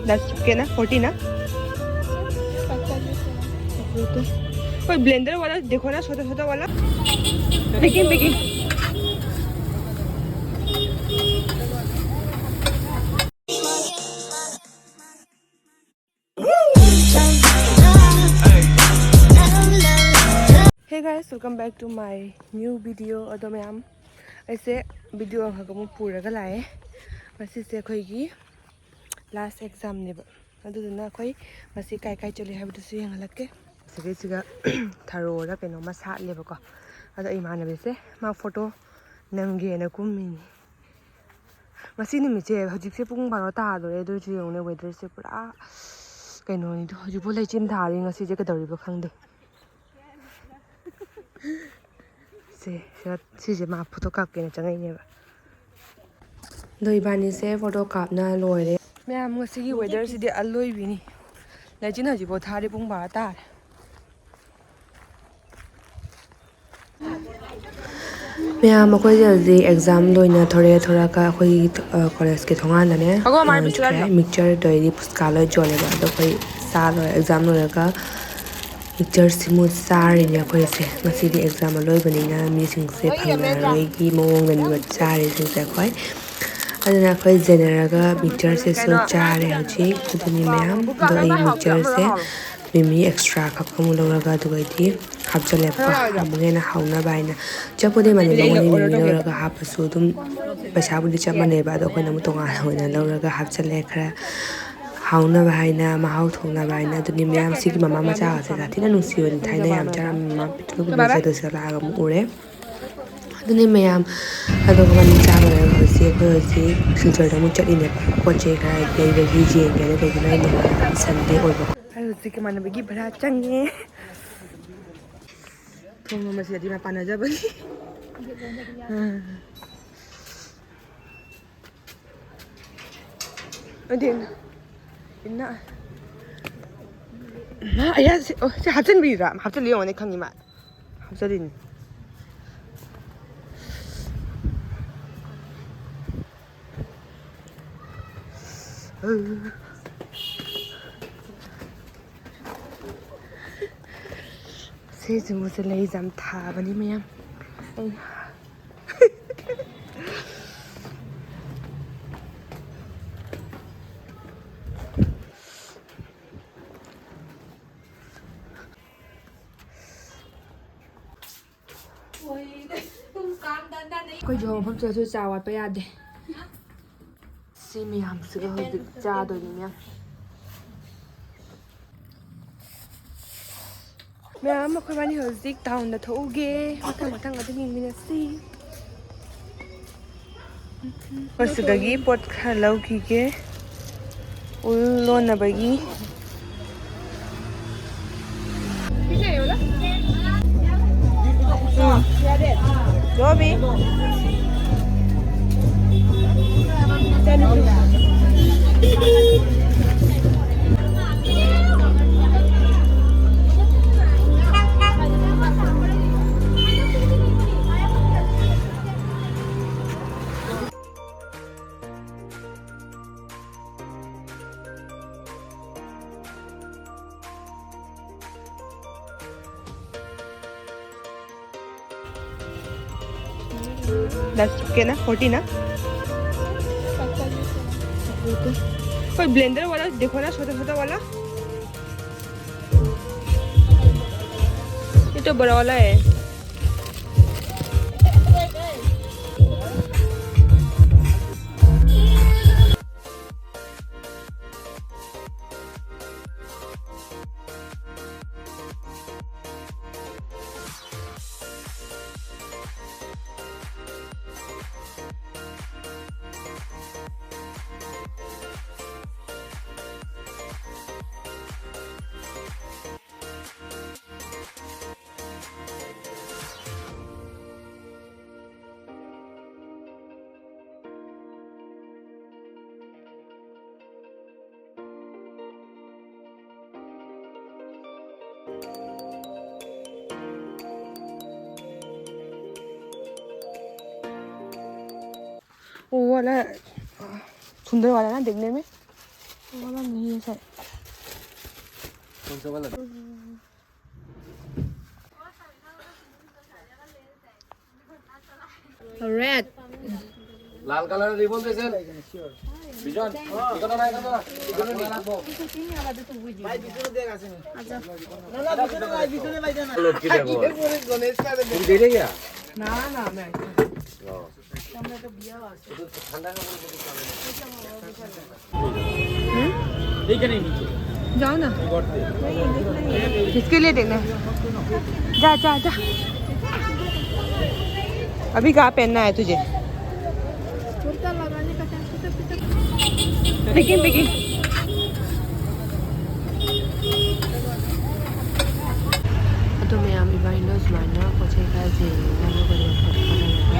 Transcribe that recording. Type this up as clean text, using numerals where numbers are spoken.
10 के ना 40 ना कोई ब्लेंडर वाला देखो ना छोटा छोटा वाला baking baking Hey guys, welcome back to my new video. Ado mayam aise video hagamu puraga lae masi se khoi gi last exam ne ba adu na khoi masi kai kai chali ha bidu su yang lakke sege siga tharo ra keno ma sa le ba ko ado imana be se ma photo namge na kummi masi ni mi che hojik se pung 12 ta do re do ju yong ne weather se pura keno ni do hojik bo lai chin thari ngasi je ka dori ba khang de से मा photo कापके चंगने दो इबानी से photo कापना लोरे ma'am ngasi weather sidi aloi bini lajin haji bo thari pung 12 tar ma'am अखोई जल्दी exam लोइना थोड़े थोड़ा का अखोई कॉलेज के थोंगा ने मिक्सचर दोइदी पुस्का लो जोले बा दो कोई साल एग्जाम लोगा मिक्सचर सिमु सारी ने अखोई से ngasi di exam aloi banina mi sing se phangna roi gi mong nani ba chari sing se khoi adana khoi general ga mixture se so chare hoji aduni ma'am do ai mixture se mimi extra khakam loraga do gai di hapchale pa amene hauna baina chapode mani moni mimi loraga hapasu dum paisa budi chamane ba do khoi namu tonga hoina loraga hapchale khara hauna baina mahau thongna baina aduni ma'am sigi mama macha ase sathina nusi woni thaina yam chara mama pitu bi se do sala ga mu ure aduni ma'am ado ko mani cha ba hosi ko hosi future da mu chali ne poche ga dei de gi je ga de gi nai ne sunday oi ba ai hosi ke mana bagi bhara change thong ma se di ma pana ja bagi adin inna ma aya se hapchen bi ra hapchen liyo ne khangi ma hapchen से जुमु से ले जम था बनी ma'am कोई जो हम से चावा पे याद है सी मैम से जा दो मैम मैम अखोई बानी हजिक टाउन दा थोगे मथांग मथांग अदि मिनसी परसुदगी पोट खा लौकी के उल लोनबगी Robi दस के ना 40 ना कोई ब्लेंडर वाला देखो ना छोटा छोटा वाला ये तो बड़ा वाला है वो वाला सुंदर वाला ना देखने में वाला नहीं है सर कौन सा वाला रेड লাল কালারের রিবন দিয়েছেন বিজন ইকোনো না ইকোনো ইকোনো নি ভাই বিজনে দেখ আছে আচ্ছা না না বিজনে ভাই বিজনে ভাই জানা লোক কি দেখো গণেশ কা তুমি দেরে গিয়া না না मैं আমরা তো বিয়া আছে ঠান্ডা না এইখানে নিচে जाओ ना किसके लिए देखना है जा जा जा अभी कहाँ पहनना है तुझे कुर्ता लगाने का लेकिन तो मैं अभी बाइंडो सुमाना को चेक कर जे जाने को